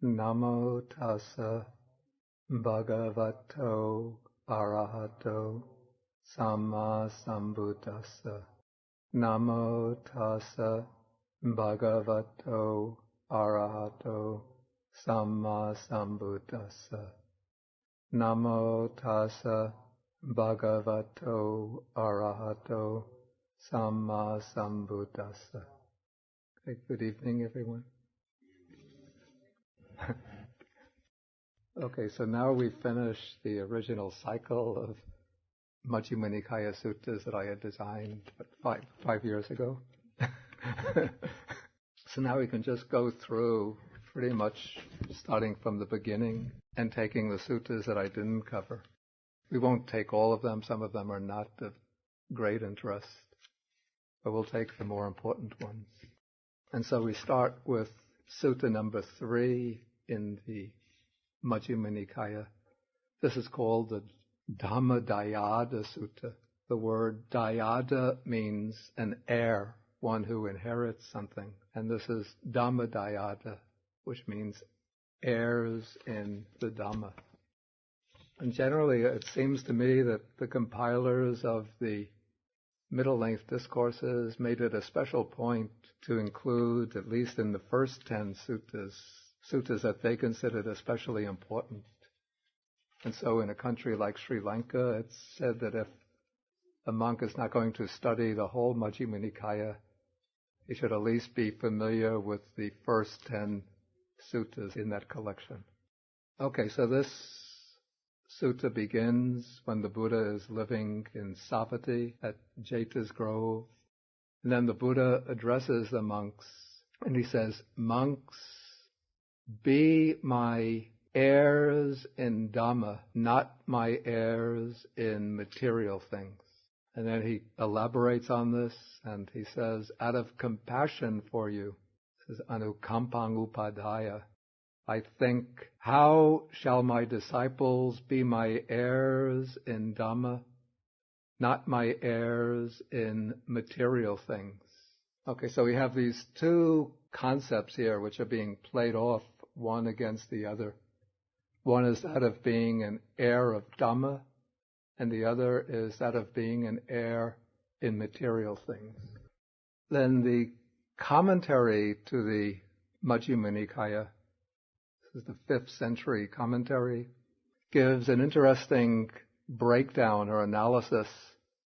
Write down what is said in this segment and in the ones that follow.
Namo tassa bhagavato arahato samma sambuddhassa. Namo tassa bhagavato arahato samma sambuddhassa. Namo tassa bhagavato arahato samma sambuddhassa. Okay, good evening, everyone. Okay, so now we've finished the original cycle of Majjhima Nikaya suttas that I had designed five years ago. So now we can just go through pretty much starting from the beginning and taking the suttas that I didn't cover. We won't take all of them. Some of them are not of great interest, but we'll take the more important ones. And so we start with Sutta number 3 in the Majjhima Nikaya. This is called the Dhammadāyāda Sutta. The word Dayāda means an heir, one who inherits something. And this is Dhammadāyāda, which means heirs in the Dhamma. And generally, it seems to me that the compilers of the middle-length discourses made it a special point to include, at least in the first 10 suttas that they considered especially important. And so in a country like Sri Lanka, it's said that if a monk is not going to study the whole Majjhima Nikaya, he should at least be familiar with the first 10 suttas in that collection. Okay, so this sutta begins when the Buddha is living in Savatthi at Jeta's Grove. And then the Buddha addresses the monks, and he says, "Monks, be my heirs in Dhamma, not my heirs in material things." And then he elaborates on this, and he says, "Out of compassion for you," this is anukampang upadhaya, "I think, how shall my disciples be my heirs in Dhamma, not my heirs in material things?" Okay, so we have these two concepts here which are being played off one against the other. One is that of being an heir of Dhamma, and the other is that of being an heir in material things. Then the commentary to the Majjhima Nikaya, this is the 5th century commentary, gives an interesting breakdown or analysis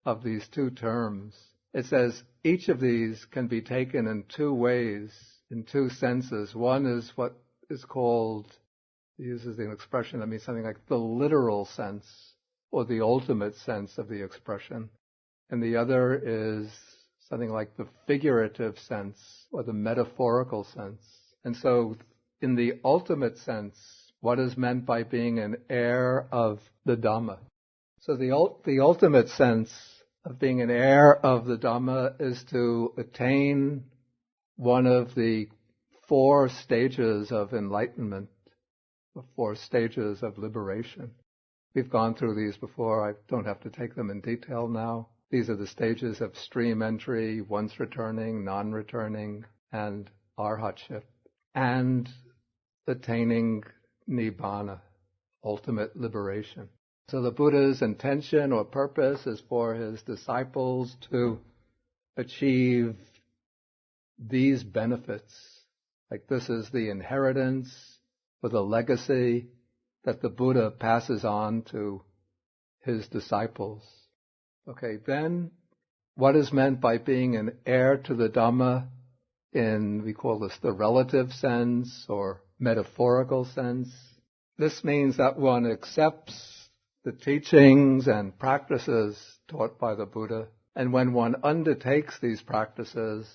of these two terms. It says each of these can be taken in two ways, in two senses. One is what is called, he uses an expression that means something like the literal sense, or the ultimate sense of the expression. And the other is something like the figurative sense, or the metaphorical sense. And so, in the ultimate sense, what is meant by being an heir of the Dhamma? So the ultimate sense of being an heir of the Dhamma is to attain one of the 4 stages of enlightenment, the 4 stages of liberation. We've gone through these before. I don't have to take them in detail now. These are the stages of stream entry, once returning, non-returning, and arhatship, and attaining nibbana, ultimate liberation. So the Buddha's intention or purpose is for his disciples to achieve these benefits. Like this is the inheritance or the legacy that the Buddha passes on to his disciples. Okay, then what is meant by being an heir to the Dhamma in, we call this the relative sense or metaphorical sense? This means that one accepts the teachings and practices taught by the Buddha, and when one undertakes these practices,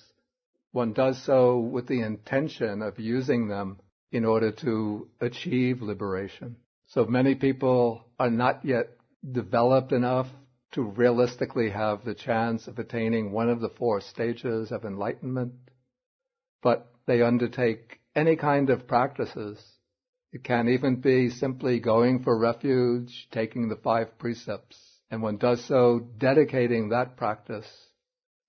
one does so with the intention of using them in order to achieve liberation. So many people are not yet developed enough to realistically have the chance of attaining one of the 4 stages of enlightenment, but they undertake any kind of practices. It can even be simply going for refuge, taking the 5 precepts, and one does so dedicating that practice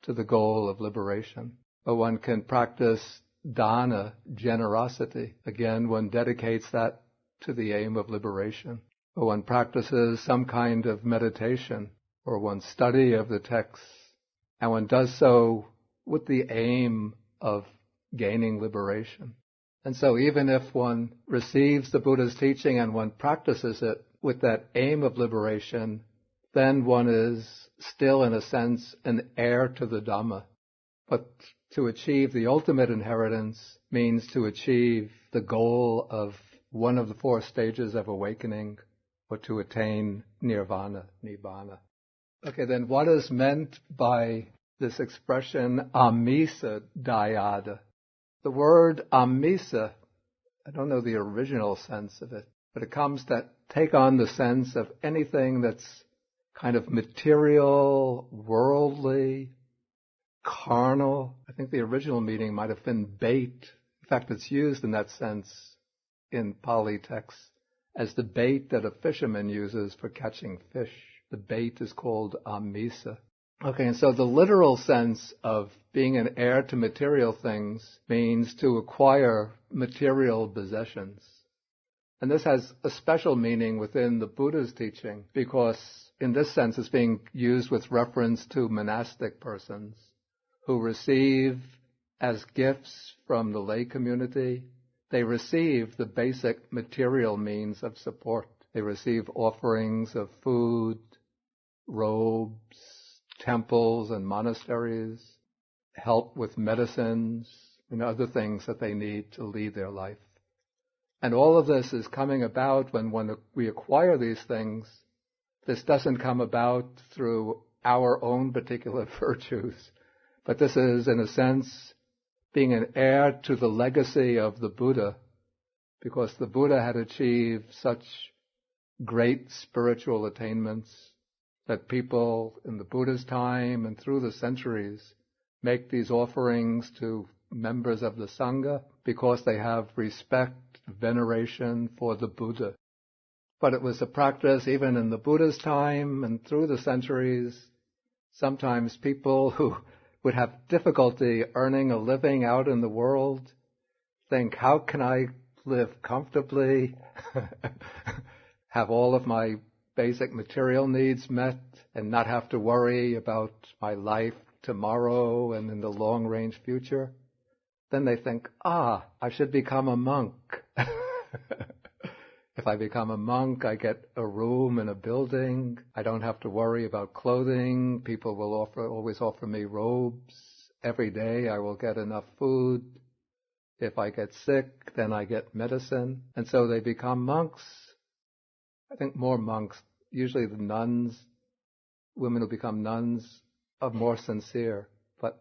to the goal of liberation. But one can practice dana, generosity. Again, one dedicates that to the aim of liberation. Or one practices some kind of meditation or one study of the texts, and one does so with the aim of gaining liberation. And so even if one receives the Buddha's teaching and one practices it with that aim of liberation, then one is still, in a sense, an heir to the Dhamma. But to achieve the ultimate inheritance means to achieve the goal of one of the 4 stages of awakening, or to attain nirvana, nibbana. Okay, then what is meant by this expression, amisa dayāda? The word amisa, I don't know the original sense of it, but it comes to take on the sense of anything that's kind of material, worldly, carnal. I think the original meaning might have been bait. In fact, it's used in that sense in Pali texts as the bait that a fisherman uses for catching fish. The bait is called amisa. Okay, and so the literal sense of being an heir to material things means to acquire material possessions. And this has a special meaning within the Buddha's teaching, because in this sense it's being used with reference to monastic persons who receive as gifts from the lay community. They receive the basic material means of support. They receive offerings of food, robes, temples and monasteries, help with medicines and other things that they need to lead their life. And all of this is coming about when we acquire these things. This doesn't come about through our own particular virtues, but this is, in a sense, being an heir to the legacy of the Buddha, because the Buddha had achieved such great spiritual attainments that people in the Buddha's time and through the centuries make these offerings to members of the Sangha because they have respect, veneration for the Buddha. But it was a practice even in the Buddha's time and through the centuries. Sometimes people who would have difficulty earning a living out in the world think, how can I live comfortably, have all of my basic material needs met, and not have to worry about my life tomorrow and in the long-range future? Then they think, I should become a monk. If I become a monk, I get a room in a building. I don't have to worry about clothing. People will always offer me robes. Every day I will get enough food. If I get sick, then I get medicine. And so they become monks. I think more monks, usually the nuns, women who become nuns, are more sincere. But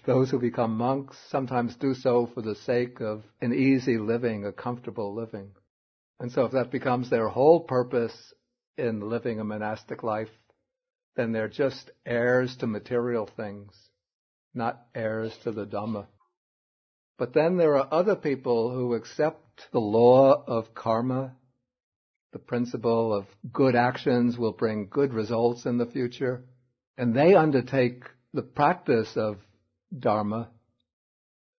those who become monks sometimes do so for the sake of an easy living, a comfortable living. And so if that becomes their whole purpose in living a monastic life, then they're just heirs to material things, not heirs to the Dhamma. But then there are other people who accept the law of karma, the principle of good actions will bring good results in the future, and they undertake the practice of Dharma,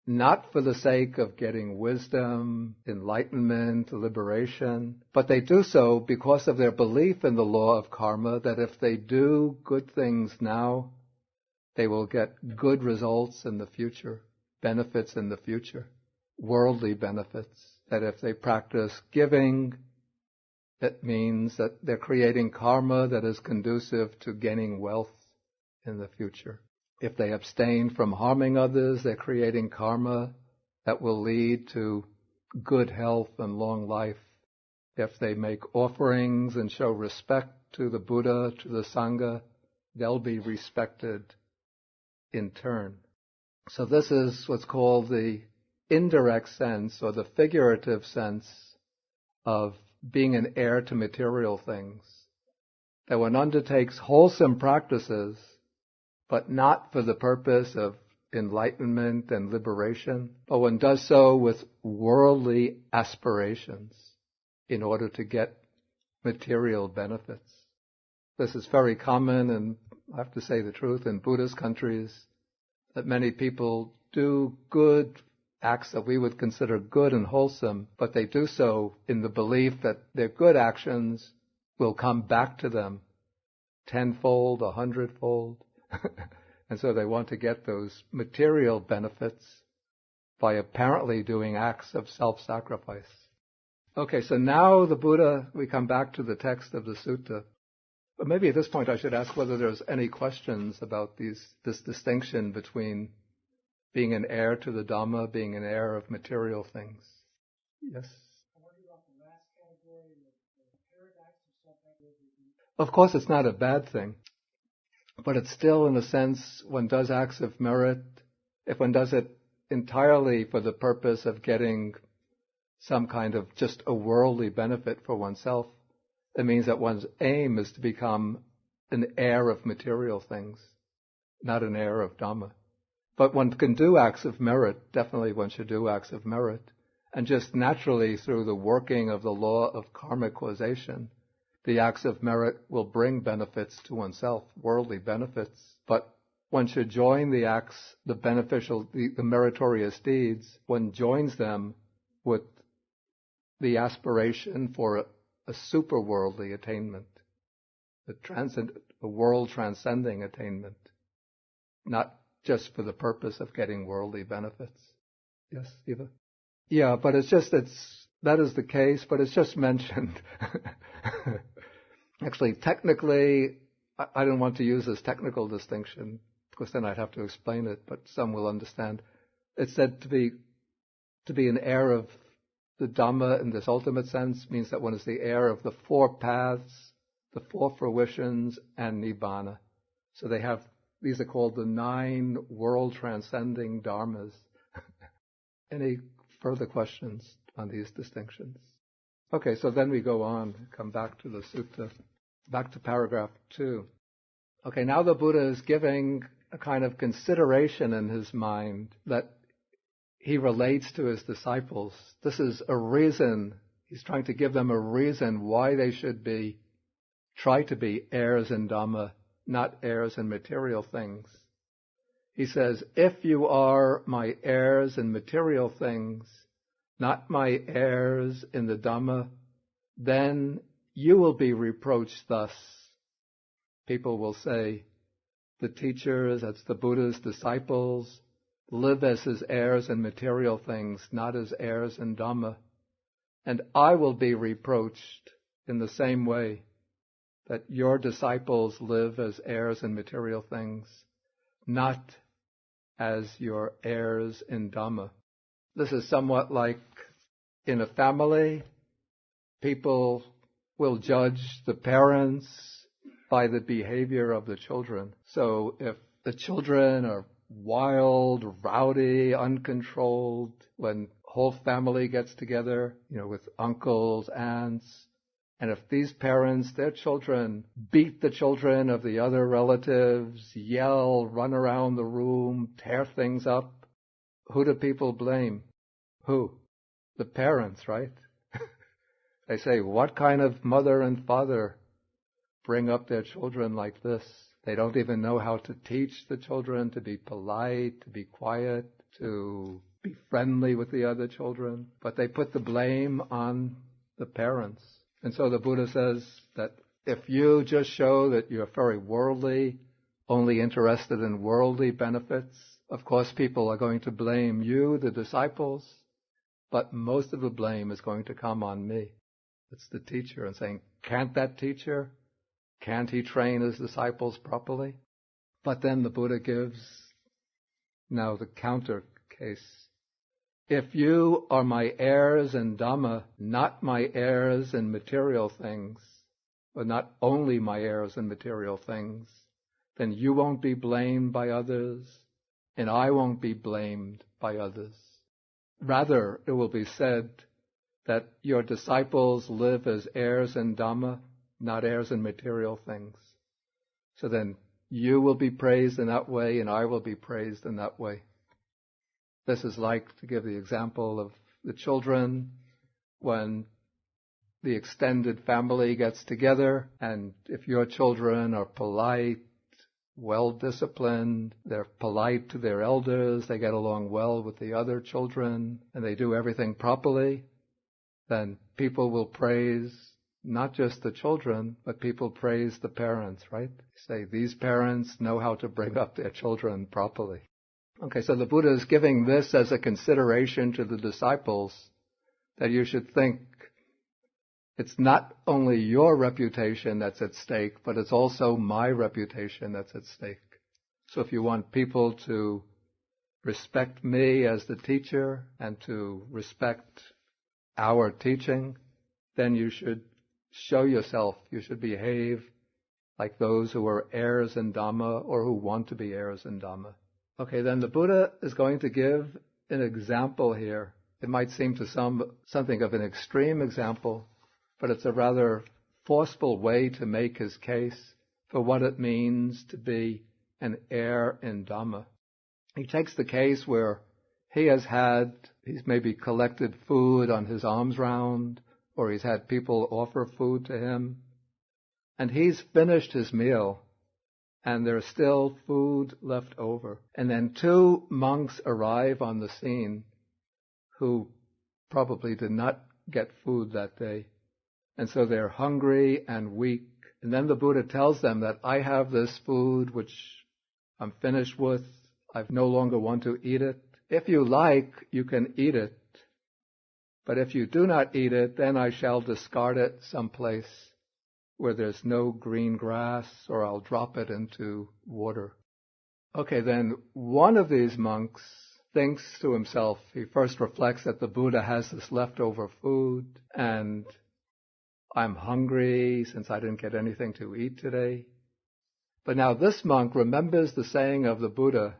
not for the sake of getting wisdom, enlightenment, liberation, but they do so because of their belief in the law of karma, that if they do good things now, they will get good results in the future, benefits in the future, worldly benefits. That if they practice giving, that means that they're creating karma that is conducive to gaining wealth in the future. If they abstain from harming others, they're creating karma that will lead to good health and long life. If they make offerings and show respect to the Buddha, to the Sangha, they'll be respected in turn. So this is what's called the indirect sense or the figurative sense of being an heir to material things. That one undertakes wholesome practices, but not for the purpose of enlightenment and liberation, but one does so with worldly aspirations in order to get material benefits. This is very common, and I have to say the truth, in Buddhist countries, that many people do good acts that we would consider good and wholesome, but they do so in the belief that their good actions will come back to them tenfold, 100-fold. And so they want to get those material benefits by apparently doing acts of self-sacrifice. Okay, so now the Buddha, we come back to the text of the sutta. But maybe at this point I should ask whether there's any questions about this distinction between being an heir to the Dhamma, being an heir of material things. Yes? I wonder about the last category, the paradox of self-sacrifice. Of course it's not a bad thing, but it's still, in a sense, one does acts of merit. If one does it entirely for the purpose of getting some kind of just a worldly benefit for oneself, it means that one's aim is to become an heir of material things, not an heir of Dhamma. But one can do acts of merit. Definitely one should do acts of merit. And just naturally, through the working of the law of karmic causation, the acts of merit will bring benefits to oneself, worldly benefits. But one should join the acts, the beneficial, the meritorious deeds. One joins them with the aspiration for a super-worldly attainment, a world-transcending attainment, not just for the purpose of getting worldly benefits. Yes, Eva? Yeah, but that is the case, but it's just mentioned. Actually, technically, I don't want to use this technical distinction, because then I'd have to explain it, but some will understand. It's said to be an heir of the Dhamma in this ultimate sense means that one is the heir of the 4 paths, the 4 fruitions, and Nibbana. So these are called the 9 world-transcending dharmas. Any further questions on these distinctions? Okay, so then we go on, come back to the sutta, back to paragraph 2. Okay, now the Buddha is giving a kind of consideration in his mind that he relates to his disciples. This is a reason, he's trying to give them a reason why they should try to be heirs in Dhamma, not heirs in material things. He says, if you are my heirs in material things, not my heirs in the Dhamma, then you will be reproached thus. People will say, the teachers, that's the Buddha's disciples, live as his heirs in material things, not as heirs in Dhamma. And I will be reproached in the same way that your disciples live as heirs in material things, not as your heirs in Dhamma. This is somewhat like in a family, people will judge the parents by the behavior of the children. So if the children are wild, rowdy, uncontrolled, when whole family gets together, with uncles, aunts, and if these parents, their children, beat the children of the other relatives, yell, run around the room, tear things up, who do people blame? Who? The parents, right? They say, what kind of mother and father bring up their children like this? They don't even know how to teach the children to be polite, to be quiet, to be friendly with the other children. But they put the blame on the parents. And so the Buddha says that if you just show that you're very worldly, only interested in worldly benefits, of course people are going to blame you, the disciples, but most of the blame is going to come on me. It's the teacher, and saying, can't that teacher? Can't he train his disciples properly? But then the Buddha gives now the counter case. If you are my heirs in Dhamma, not my heirs in material things, or not only my heirs in material things, then you won't be blamed by others, and I won't be blamed by others. Rather, it will be said that your disciples live as heirs in Dhamma, not heirs in material things. So then you will be praised in that way, and I will be praised in that way. This is like, to give the example of the children, when the extended family gets together, and if your children are polite, well-disciplined, they're polite to their elders, they get along well with the other children, and they do everything properly, then people will praise not just the children, but people praise the parents, right? Say, these parents know how to bring up their children properly. Okay, so the Buddha is giving this as a consideration to the disciples, that you should think it's not only your reputation that's at stake, but it's also my reputation that's at stake. So if you want people to respect me as the teacher and to respect our teaching, then you should show yourself, you should behave like those who are heirs in Dhamma or who want to be heirs in Dhamma. Okay, then the Buddha is going to give an example here. It might seem to some something of an extreme example, but it's a rather forceful way to make his case for what it means to be an heir in Dhamma. He takes the case where he's maybe collected food on his alms round, or he's had people offer food to him, and he's finished his meal, and there's still food left over. And then two monks arrive on the scene who probably did not get food that day. And so they're hungry and weak. And then the Buddha tells them that I have this food which I'm finished with. I no longer want to eat it. If you like, you can eat it. But if you do not eat it, then I shall discard it someplace where there's no green grass, or I'll drop it into water. Okay, then one of these monks thinks to himself, he first reflects that the Buddha has this leftover food, and I'm hungry since I didn't get anything to eat today. But now this monk remembers the saying of the Buddha.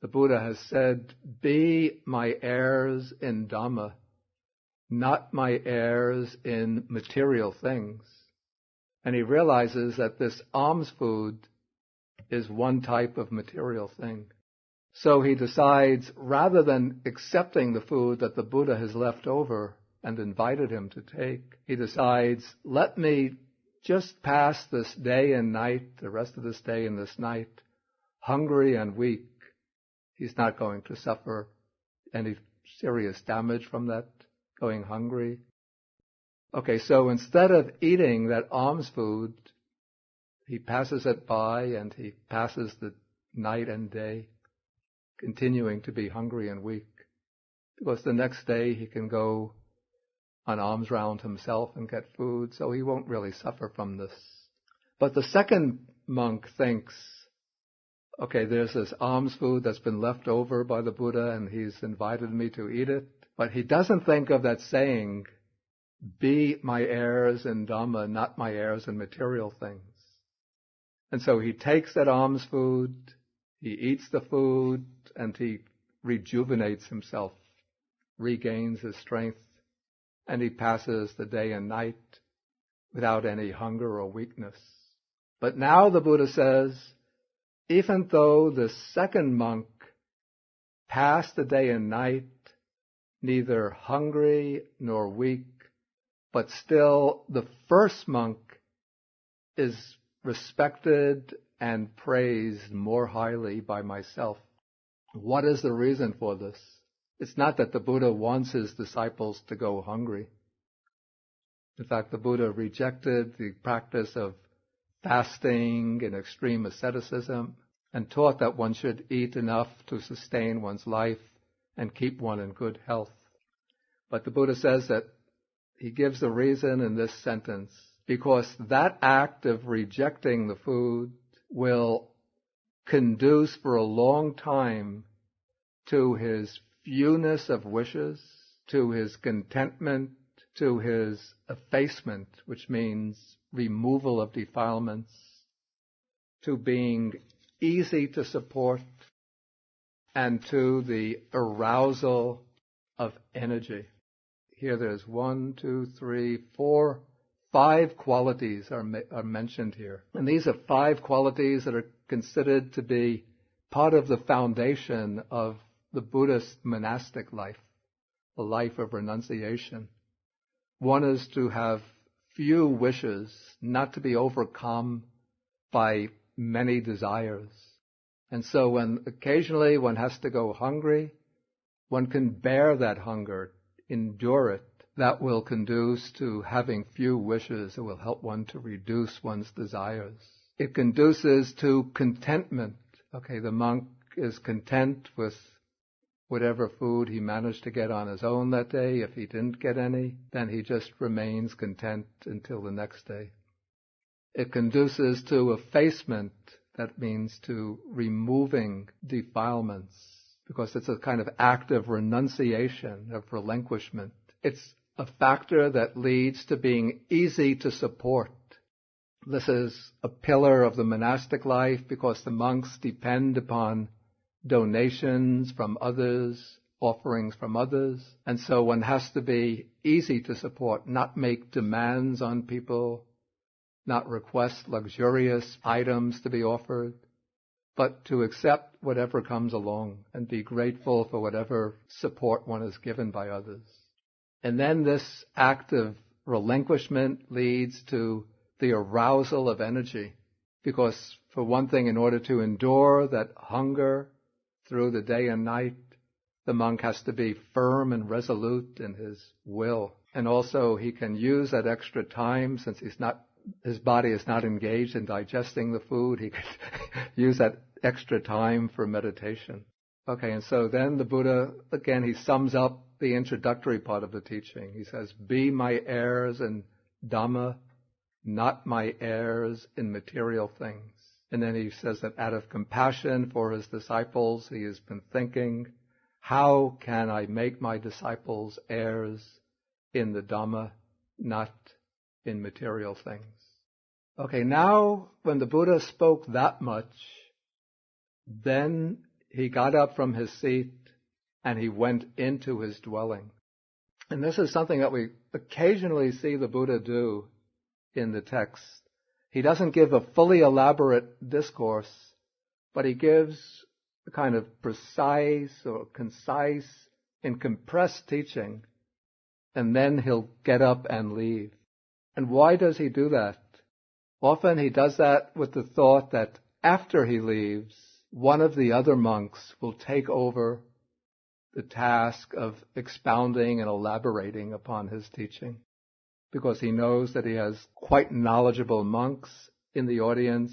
The Buddha has said, be my heirs in Dhamma, not my heirs in material things. And he realizes that this alms food is one type of material thing. So he decides, rather than accepting the food that the Buddha has left over and invited him to take, he decides, let me just pass this day and night, the rest of this day and this night, hungry and weak. He's not going to suffer any serious damage from that, going hungry. Okay, so instead of eating that alms food, he passes it by and he passes the night and day, continuing to be hungry and weak. Because the next day he can go on alms round himself and get food, so he won't really suffer from this. But the second monk thinks, okay, there's this alms food that's been left over by the Buddha and he's invited me to eat it. But he doesn't think of that saying, be my heirs in Dhamma, not my heirs in material things. And so he takes that alms food, he eats the food, and he rejuvenates himself, regains his strength, and he passes the day and night without any hunger or weakness. But now the Buddha says, even though the second monk passed the day and night, neither hungry nor weak, but still the first monk is respected and praised more highly by myself. What is the reason for this? It's not that the Buddha wants his disciples to go hungry. In fact, the Buddha rejected the practice of fasting and extreme asceticism and taught that one should eat enough to sustain one's life and keep one in good health. But the Buddha says that he gives the reason in this sentence, because that act of rejecting the food will conduce for a long time to his fewness of wishes, to his contentment, to his effacement, which means removal of defilements, to being easy to support, and to the arousal of energy. Here there's 5 qualities are mentioned here. And these are 5 qualities that are considered to be part of the foundation of the Buddhist monastic life, the life of renunciation. One is to have few wishes, not to be overcome by many desires. And so when occasionally one has to go hungry, one can bear that hunger, endure it. That will conduce to having few wishes. It will help one to reduce one's desires. It conduces to contentment. Okay, the monk is content with whatever food he managed to get on his own that day. If he didn't get any, then he just remains content until the next day. It conduces to effacement. That means to removing defilements, because it's a kind of act of renunciation, of relinquishment. It's a factor that leads to being easy to support. This is a pillar of the monastic life because the monks depend upon donations from others, offerings from others, and so one has to be easy to support, not make demands on people, not request luxurious items to be offered, but to accept whatever comes along and be grateful for whatever support one is given by others. And then this act of relinquishment leads to the arousal of energy, because for one thing, in order to endure that hunger through the day and night, the monk has to be firm and resolute in his will. And also he can use that extra time, since his body is not engaged in digesting the food, he could use that extra time for meditation. Okay, and so then the Buddha, again, he sums up the introductory part of the teaching. He says, be my heirs in Dhamma, not my heirs in material things. And then he says that out of compassion for his disciples, he has been thinking, how can I make my disciples heirs in the Dhamma, not in material things? Okay, now when the Buddha spoke that much, then he got up from his seat and he went into his dwelling. And this is something that we occasionally see the Buddha do in the text. He doesn't give a fully elaborate discourse, but he gives a kind of precise or concise and compressed teaching, and then he'll get up and leave. And why does he do that? Often he does that with the thought that after he leaves, one of the other monks will take over the task of expounding and elaborating upon his teaching, because he knows that he has quite knowledgeable monks in the audience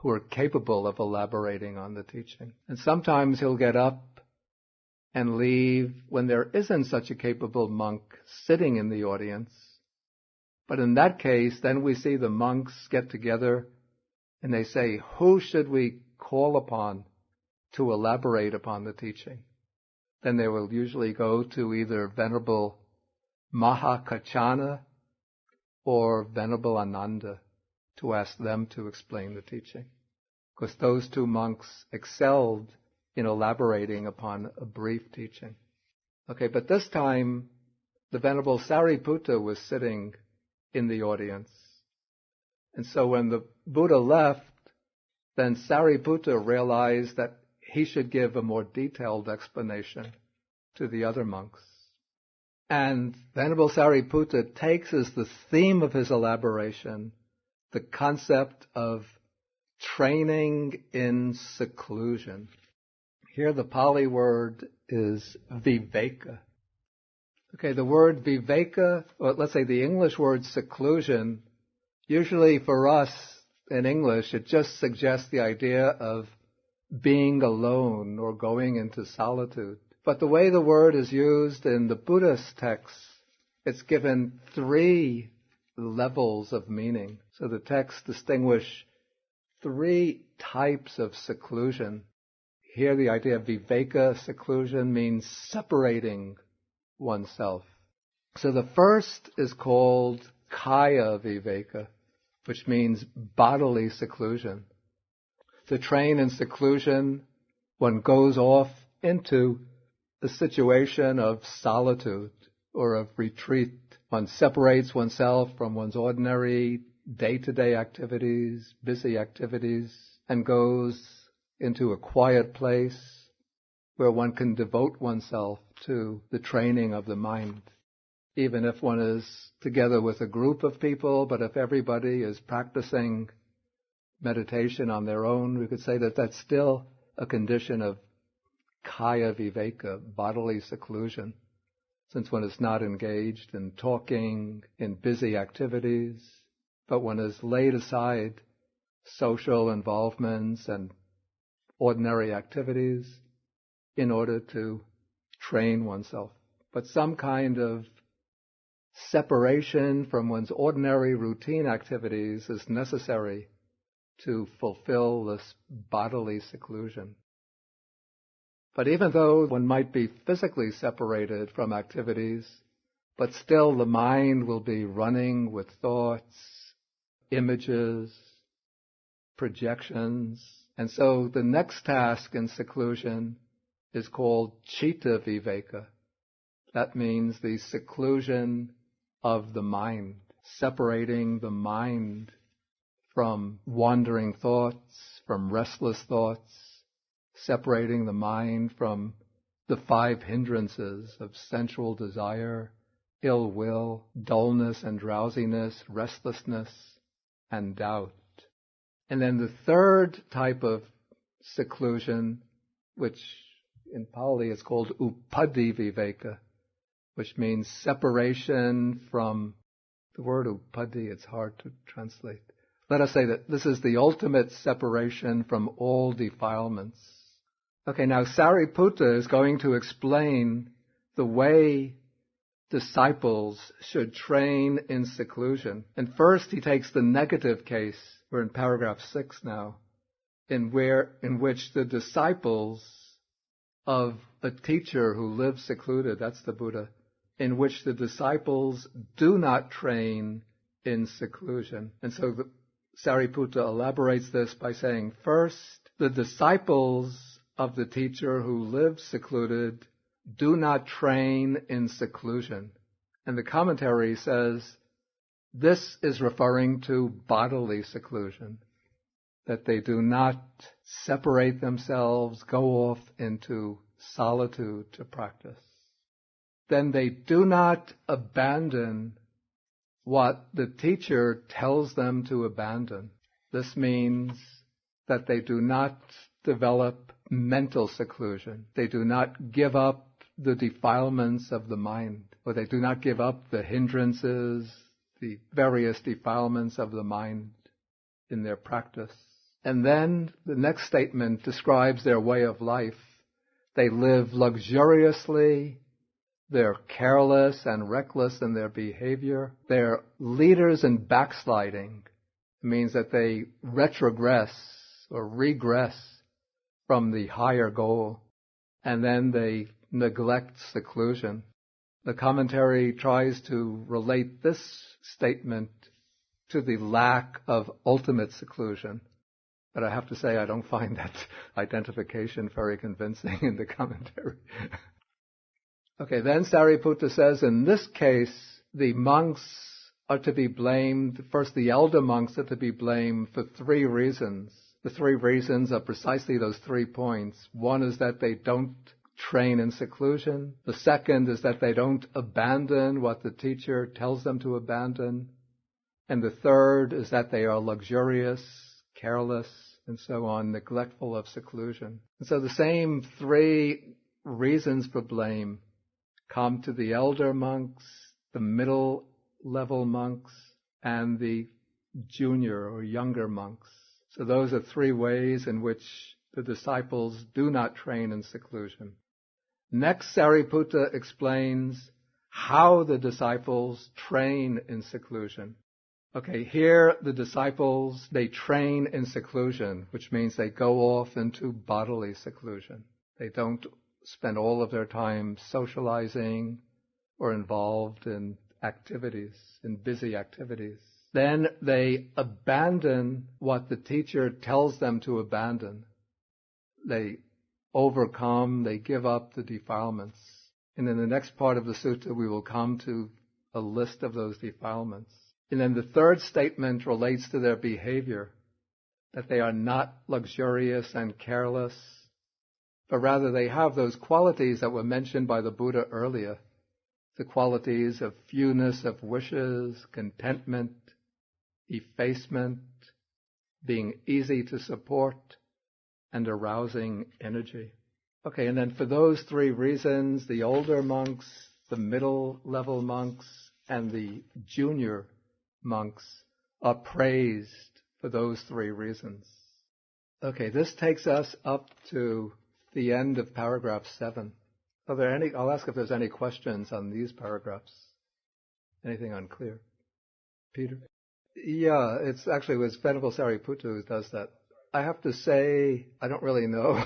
who are capable of elaborating on the teaching. And sometimes he'll get up and leave when there isn't such a capable monk sitting in the audience. But in that case, then we see the monks get together and they say, who should we call upon to elaborate upon the teaching? Then they will usually go to either Venerable Mahakachana or Venerable Ananda to ask them to explain the teaching, because those two monks excelled in elaborating upon a brief teaching. Okay, but this time the Venerable Sāriputta was sitting in the audience. And so when the Buddha left, then Sāriputta realized that he should give a more detailed explanation to the other monks. And Venerable Sāriputta takes as the theme of his elaboration the concept of training in seclusion. Here the Pali word is viveka. Okay, the word viveka, or let's say the English word seclusion, usually for us in English, it just suggests the idea of being alone or going into solitude. But the way the word is used in the Buddhist texts, it's given 3 levels of meaning. So the texts distinguish 3 types of seclusion. Here the idea of viveka, seclusion, means separating oneself. So the first is called kaya viveka, which means bodily seclusion. To train in seclusion, one goes off into a situation of solitude or of retreat. One separates oneself from one's ordinary day-to-day activities, busy activities, and goes into a quiet place where one can devote oneself to the training of the mind. Even if one is together with a group of people, but if everybody is practicing meditation on their own, we could say that that's still a condition of kaya viveka, bodily seclusion, since one is not engaged in talking, in busy activities, but one has laid aside social involvements and ordinary activities in order to train oneself. But some kind of separation from one's ordinary routine activities is necessary to fulfill this bodily seclusion. But even though one might be physically separated from activities, but still the mind will be running with thoughts, images, projections. And so the next task in seclusion is called citta viveka. That means the seclusion of the mind, separating the mind from wandering thoughts, from restless thoughts, separating the mind from the 5 hindrances of sensual desire, ill will, dullness and drowsiness, restlessness, and doubt. And then the third type of seclusion, which in Pali is called upadhi viveka, which means separation from, the word upadhi, it's hard to translate. Let us say that this is the ultimate separation from all defilements. Okay, now Sāriputta is going to explain the way disciples should train in seclusion. And first he takes the negative case, we're in paragraph 6 now, in which the disciples of a teacher who lives secluded, that's the Buddha, in which the disciples do not train in seclusion. And so Sāriputta elaborates this by saying, first, the disciples of the teacher who lives secluded do not train in seclusion. And the commentary says, this is referring to bodily seclusion, that they do not separate themselves, go off into solitude to practice. Then they do not abandon what the teacher tells them to abandon. This means that they do not develop mental seclusion. They do not give up the defilements of the mind, or they do not give up the hindrances, the various defilements of the mind in their practice. And then the next statement describes their way of life. They live luxuriously, they're careless and reckless in their behavior. They're leaders in backsliding. It means that they retrogress or regress from the higher goal, and then they neglect seclusion. The commentary tries to relate this statement to the lack of ultimate seclusion. But I have to say I don't find that identification very convincing in the commentary. Okay, then Sāriputta says, in this case, the monks are to be blamed. First, the elder monks are to be blamed for 3 reasons. The 3 reasons are precisely those 3 points. One is that they don't train in seclusion. The second is that they don't abandon what the teacher tells them to abandon. And the third is that they are luxurious, careless, and so on, neglectful of seclusion. And so the same 3 reasons for blame come to the elder monks, the middle level monks, and the junior or younger monks. So those are 3 ways in which the disciples do not train in seclusion. Next, Sāriputta explains how the disciples train in seclusion. Okay, here the disciples, they train in seclusion, which means they go off into bodily seclusion. They don't spend all of their time socializing or involved in activities, in busy activities. Then they abandon what the teacher tells them to abandon. They overcome, they give up the defilements. And in the next part of the sutta, we will come to a list of those defilements. And then the third statement relates to their behavior, that they are not luxurious and careless, but rather they have those qualities that were mentioned by the Buddha earlier, the qualities of fewness of wishes, contentment, effacement, being easy to support, and arousing energy. Okay, and then for those three reasons, the older monks, the middle level monks, and the junior monks are praised for those three reasons. Okay, this takes us up to the end of paragraph 7. I'll ask if there's any questions on these paragraphs. Anything unclear? Peter? Yeah, it was Venerable Sāriputta who does that. I have to say, I don't really know.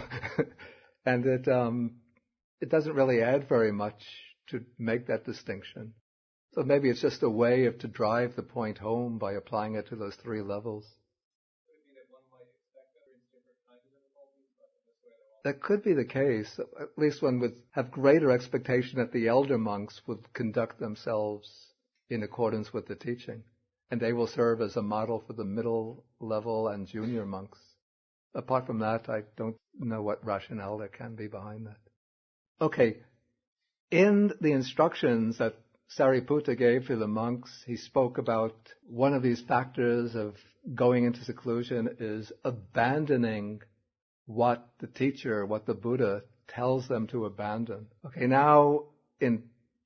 And it doesn't really add very much to make that distinction. So maybe it's just a way to drive the point home by applying it to those three levels. That could be the case. At least one would have greater expectation that the elder monks would conduct themselves in accordance with the teaching. And they will serve as a model for the middle level and junior monks. Apart from that, I don't know what rationale there can be behind that. Okay, in the instructions that Sāriputta gave to the monks, he spoke about one of these factors of going into seclusion is abandoning what the teacher, what the Buddha tells them to abandon. Okay, now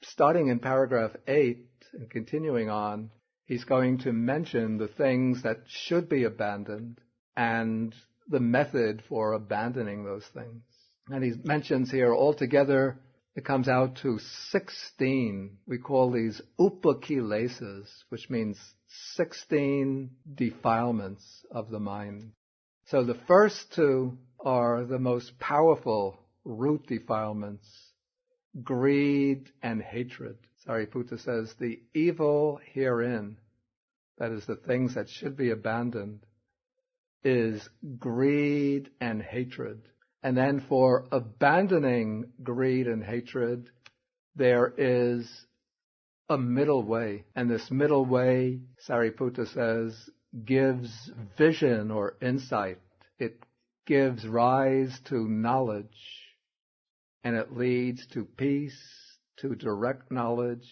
starting in paragraph 8 and continuing on, he's going to mention the things that should be abandoned and the method for abandoning those things. And he mentions here altogether, it comes out to 16. We call these upakilesas, which means 16 defilements of the mind. So the first two are the most powerful root defilements, greed and hatred. Sāriputta says the evil herein, that is the things that should be abandoned, is greed and hatred. And then for abandoning greed and hatred, there is a middle way. And this middle way, Sāriputta says, gives vision or insight. It gives rise to knowledge, and it leads to peace, to direct knowledge,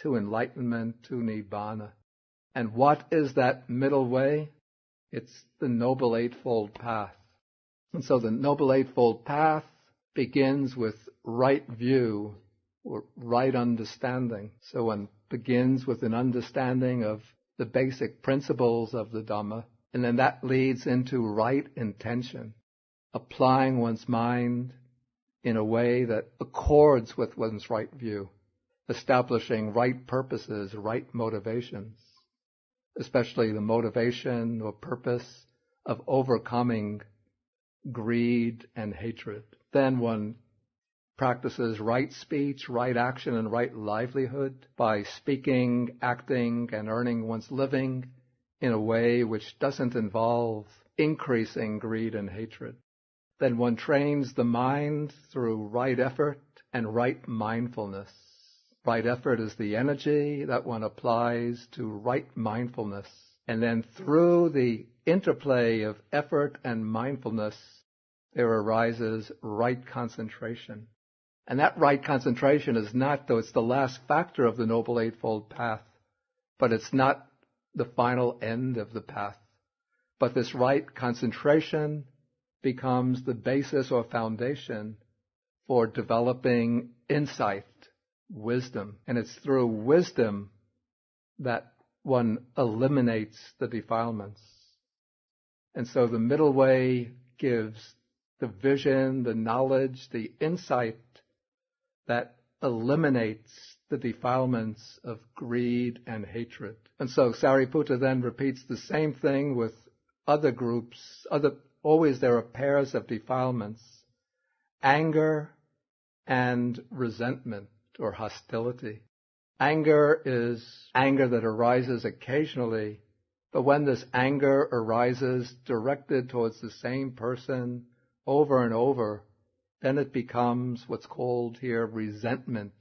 to enlightenment, to nibbana. And what is that middle way? It's the Noble Eightfold Path. And so the Noble Eightfold Path begins with right view or right understanding. So one begins with an understanding of the basic principles of the Dhamma, and then that leads into right intention, applying one's mind in a way that accords with one's right view, establishing right purposes, right motivations, especially the motivation or purpose of overcoming greed and hatred. Then one practices right speech, right action, and right livelihood by speaking, acting, and earning one's living in a way which doesn't involve increasing greed and hatred. Then one trains the mind through right effort and right mindfulness. Right effort is the energy that one applies to right mindfulness. And then through the interplay of effort and mindfulness, there arises right concentration. And that right concentration is not, though it's the last factor of the Noble Eightfold Path, but it's not the final end of the path. But this right concentration becomes the basis or foundation for developing insight, wisdom. And it's through wisdom that one eliminates the defilements. And so the middle way gives the vision, the knowledge, the insight that eliminates the defilements of greed and hatred. And so Sāriputta then repeats the same thing with other groups. Always there are pairs of defilements: anger and resentment or hostility. Anger is anger that arises occasionally, but when this anger arises directed towards the same person over and over, then it becomes what's called here resentment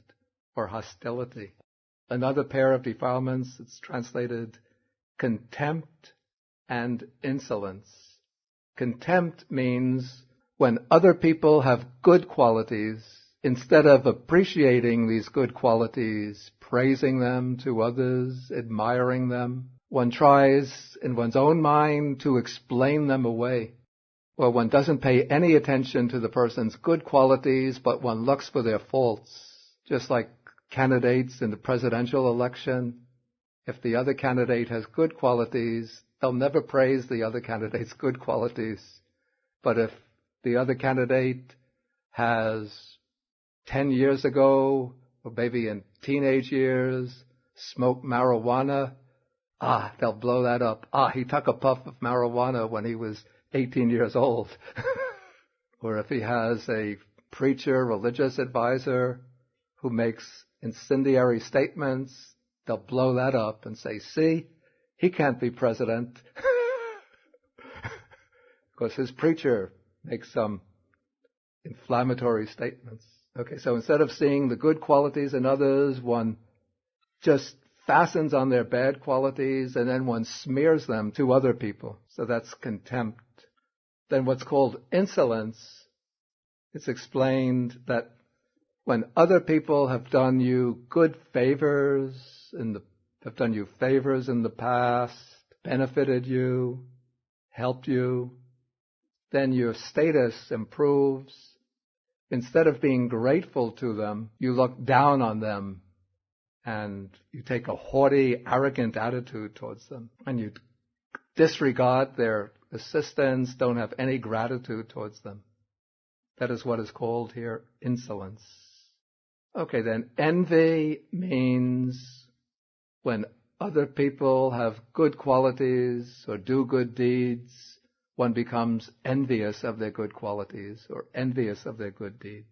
or hostility. Another pair of defilements, it's translated contempt and insolence. Contempt means when other people have good qualities, instead of appreciating these good qualities, praising them to others, admiring them, one tries in one's own mind to explain them away. Or one doesn't pay any attention to the person's good qualities, but one looks for their faults. Just like candidates in the presidential election, if the other candidate has good qualities, they'll never praise the other candidate's good qualities. But if the other candidate has 10 years ago, or maybe in teenage years, smoked marijuana, they'll blow that up. He took a puff of marijuana when he was 18 years old. Or if he has a preacher, religious advisor who makes incendiary statements, they'll blow that up and say, see, he can't be president because his preacher makes some inflammatory statements. Okay, so instead of seeing the good qualities in others, one just fastens on their bad qualities and then one smears them to other people. So that's contempt. Then what's called insolence, it's explained that when other people have done you good favors, have done you favors in the past, benefited you, helped you, then your status improves. Instead of being grateful to them, you look down on them and you take a haughty, arrogant attitude towards them. And you disregard their assistance, don't have any gratitude towards them. That is what is called here insolence. Okay, then envy means when other people have good qualities or do good deeds, one becomes envious of their good qualities or envious of their good deeds.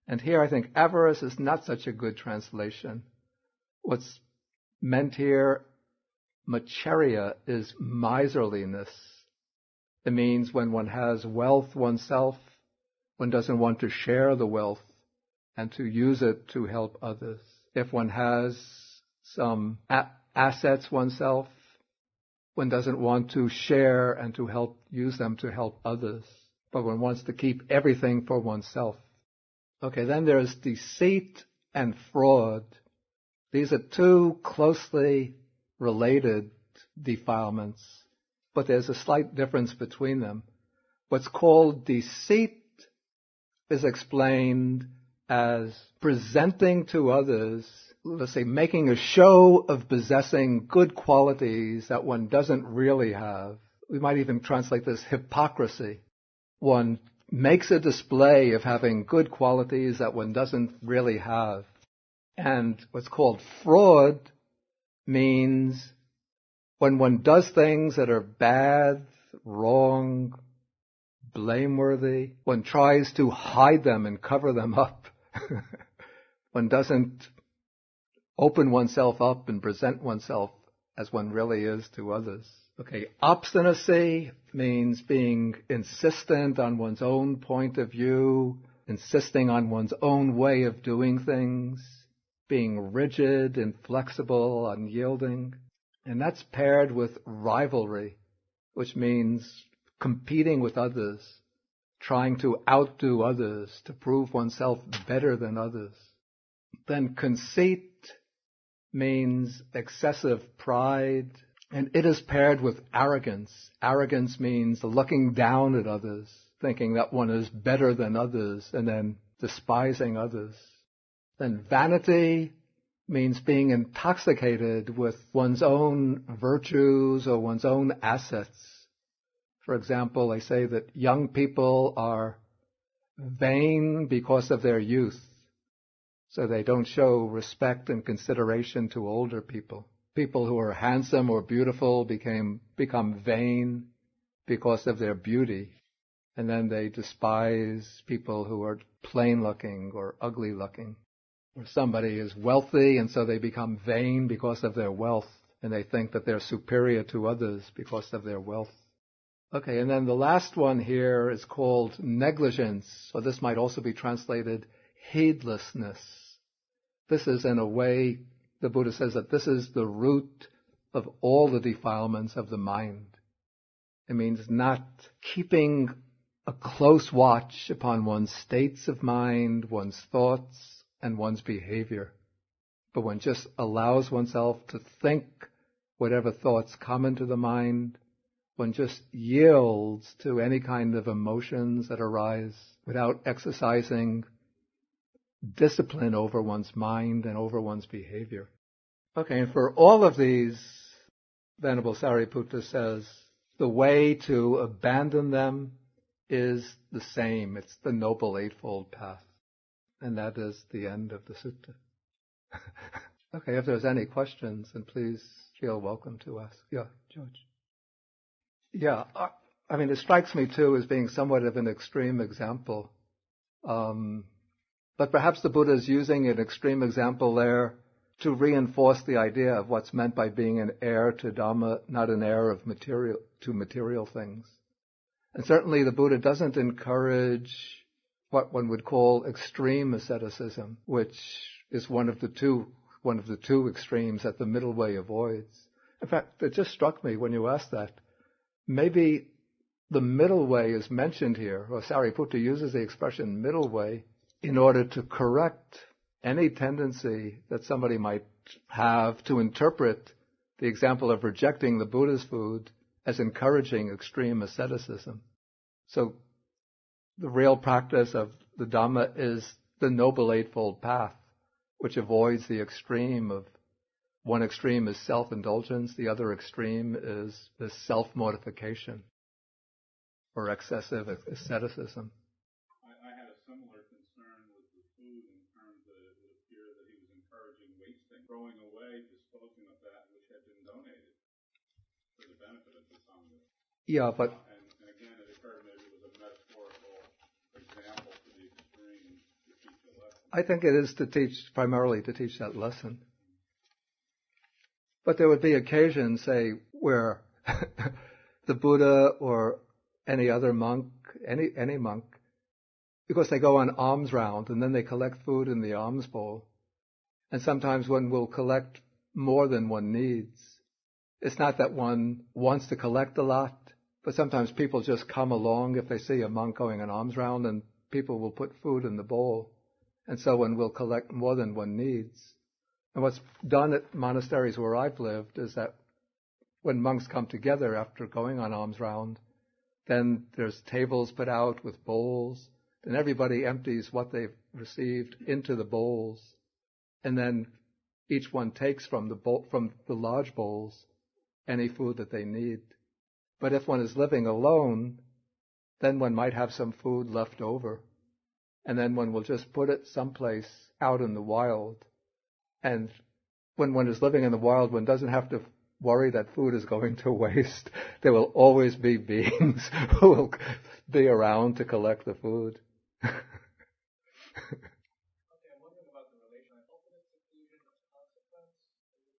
And here I think avarice is not such a good translation. What's meant here, macharya, is miserliness. It means when one has wealth oneself, one doesn't want to share the wealth and to use it to help others. If one has some assets oneself, one doesn't want to share and to use them to help others, but one wants to keep everything for oneself. Okay, then there's deceit and fraud. These are two closely related defilements, but there's a slight difference between them. What's called deceit is explained as presenting to others, let's say, making a show of possessing good qualities that one doesn't really have. We might even translate this hypocrisy. One makes a display of having good qualities that one doesn't really have. And what's called fraud means when one does things that are bad, wrong, blameworthy, one tries to hide them and cover them up. One doesn't open oneself up and present oneself as one really is to others. Okay, obstinacy means being insistent on one's own point of view, insisting on one's own way of doing things, being rigid, inflexible, unyielding. And that's paired with rivalry, which means competing with others, trying to outdo others, to prove oneself better than others. Then conceit means excessive pride, and it is paired with arrogance. Arrogance means looking down at others, thinking that one is better than others, and then despising others. Then vanity means being intoxicated with one's own virtues or one's own assets. For example, they say that young people are vain because of their youth, so they don't show respect and consideration to older people. People who are handsome or beautiful become vain because of their beauty, and then they despise people who are plain-looking or ugly-looking. Or somebody is wealthy, and so they become vain because of their wealth, and they think that they're superior to others because of their wealth. Okay, and then the last one here is called negligence, or this might also be translated heedlessness. This is, in a way, the Buddha says that this is the root of all the defilements of the mind. It means not keeping a close watch upon one's states of mind, one's thoughts, and one's behavior. But one just allows oneself to think whatever thoughts come into the mind, one just yields to any kind of emotions that arise without exercising discipline over one's mind and over one's behavior. Okay, and for all of these, Venerable Sāriputta says, the way to abandon them is the same. It's the Noble Eightfold Path. And that is the end of the sutta. Okay, if there's any questions, then please feel welcome to ask. Yeah, George. Yeah, I mean, it strikes me too as being somewhat of an extreme example. But perhaps the Buddha is using an extreme example there to reinforce the idea of what's meant by being an heir to Dhamma, not an heir of material things. And certainly the Buddha doesn't encourage what one would call extreme asceticism, which is one of the two extremes that the middle way avoids. In fact, it just struck me when you asked that. Maybe the middle way is mentioned here, or Sāriputta uses the expression middle way in order to correct any tendency that somebody might have to interpret the example of rejecting the Buddha's food as encouraging extreme asceticism. So the real practice of the Dhamma is the Noble Eightfold Path, which avoids the extreme of, one extreme is self-indulgence, the other extreme is the self-mortification or excessive asceticism. I had a similar concern with the food in terms that it would appear that he was encouraging wasting, throwing away, disposing of that which had been donated for the benefit of the Sangha. Yeah, but and again, it occurred to me it was a metaphorical example to the extreme to teach a lesson. I think it is primarily to teach that lesson. But there would be occasions, say, where the Buddha or any other monk, any monk, because they go on alms round and then they collect food in the alms bowl. And sometimes one will collect more than one needs. It's not that one wants to collect a lot, but sometimes people just come along if they see a monk going an alms round and people will put food in the bowl. And so one will collect more than one needs. And what's done at monasteries where I've lived is that when monks come together after going on alms round, then there's tables put out with bowls. Then everybody empties what they've received into the bowls. And then each one takes from the large bowls any food that they need. But if one is living alone, then one might have some food left over. And then one will just put it someplace out in the wild. And when one is living in the wild, one doesn't have to worry that food is going to waste. There will always be beings who will be around to collect the food. Okay, I'm wondering about the relation of ultimate seclusion and consequence.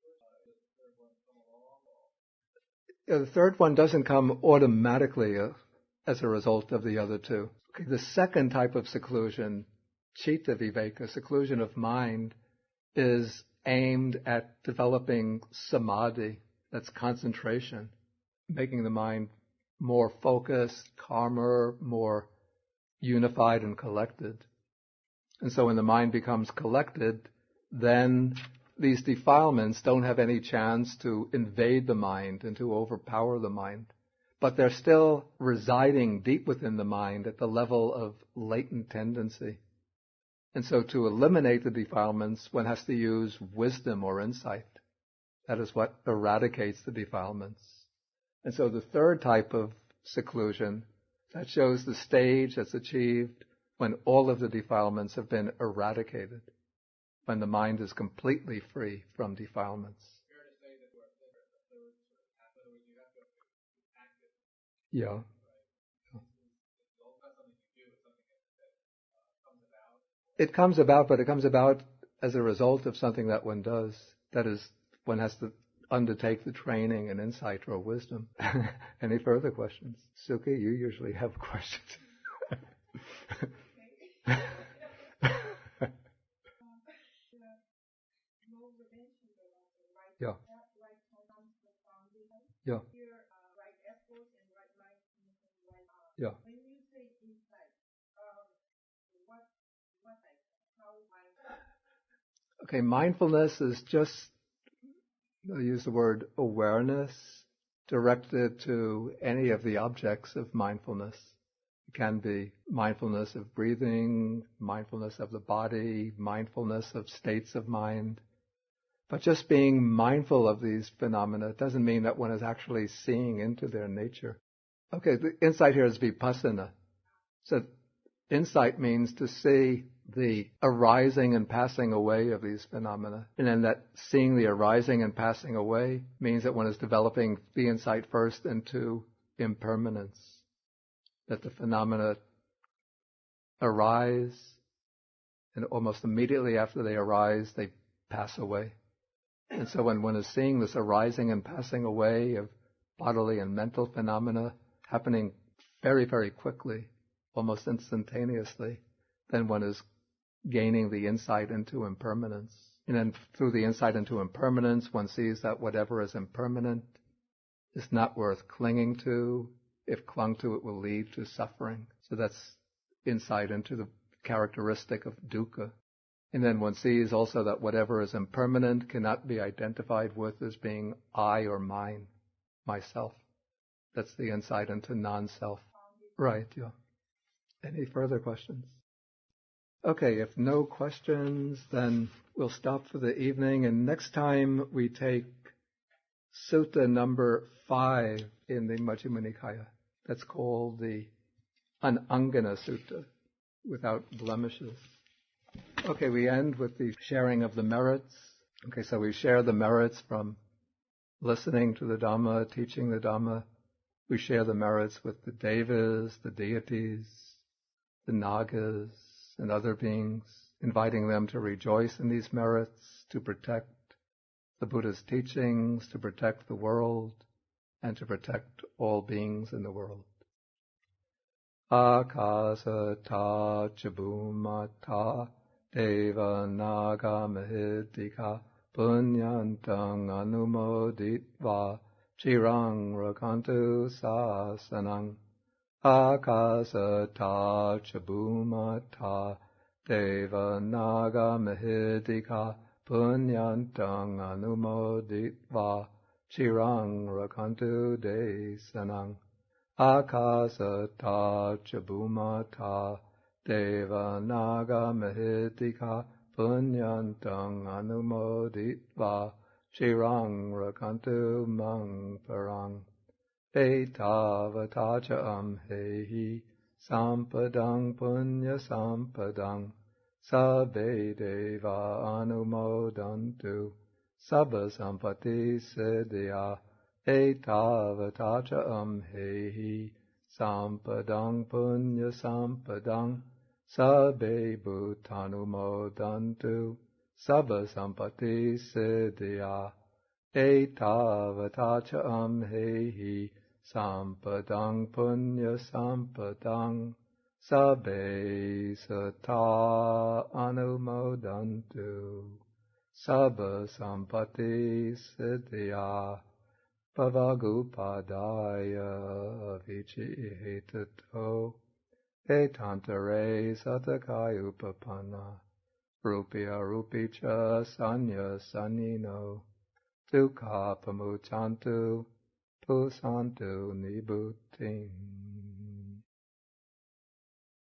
Does the third one come along? The third one doesn't come automatically as a result of the other two. Okay, the second type of seclusion, citta viveka, seclusion of mind, is aimed at developing samadhi, that's concentration, making the mind more focused, calmer, more unified and collected. And so when the mind becomes collected, then these defilements don't have any chance to invade the mind and to overpower the mind. But they're still residing deep within the mind at the level of latent tendency. And so to eliminate the defilements, one has to use wisdom or insight. That is what eradicates the defilements. And so the third type of seclusion, that shows the stage that's achieved when all of the defilements have been eradicated, when the mind is completely free from defilements. Fair to say that we're the third sort of path, in other words, you have to act it. Yeah. It's all not something you do, it's something that comes about. It comes about, but it comes about as a result of something that one does. That is, one has to undertake the training and insight or wisdom. Any further questions? Suki, you usually have questions. Yeah. Yeah. Yeah. When you say insight, Okay, mindfulness is just They'll use the word awareness directed to any of the objects of mindfulness. It can be mindfulness of breathing, mindfulness of the body, mindfulness of states of mind. But just being mindful of these phenomena doesn't mean that one is actually seeing into their nature. Okay, the insight here is vipassana. So insight means to see the arising and passing away of these phenomena. And then that seeing the arising and passing away means that one is developing the insight first into impermanence. That the phenomena arise, and almost immediately after they arise, they pass away. And so when one is seeing this arising and passing away of bodily and mental phenomena happening very, very quickly, almost instantaneously, then one is gaining the insight into impermanence. And then through the insight into impermanence, one sees that whatever is impermanent is not worth clinging to. If clung to, it will lead to suffering. So that's insight into the characteristic of dukkha. And then one sees also that whatever is impermanent cannot be identified with as being I or mine, myself. That's the insight into non-self. Right, yeah. Any further questions? Okay, if no questions, then we'll stop for the evening. And next time we take Sutta number 5 in the Majjhima Nikaya. That's called the Anangana Sutta, without blemishes. Okay, we end with the sharing of the merits. Okay, so we share the merits from listening to the Dhamma, teaching the Dhamma. We share the merits with the devas, the deities, the nagas, and other beings, inviting them to rejoice in these merits, to protect the Buddha's teachings, to protect the world, and to protect all beings in the world. Akasata chabumata deva naga mahidika punyantang anumoditva chirang rakantu sasanang. Akasata chabumata deva naga mahidika punyantang anumoditva chirang rakantu desanang. Akasata chabumata deva naga mahidika punyantang anumoditva chirang rakantu mang parang. Etavata amhehi sampadang punya sampadang sabbe deva anumodantu sabba sampati siddhya. Etavata amhehi sampadang punya sampadang sabbe bhutanumodantu sabba sampati siddhya. Etavata amhehi sampadang punya sampadang sabbe sata anumodantu sabba sampati siddhya. Pavagupadaya vichihetato etantare satakaya upapana rupya rupicha sanya sanino tukha pamuchantu pusantu nibutim.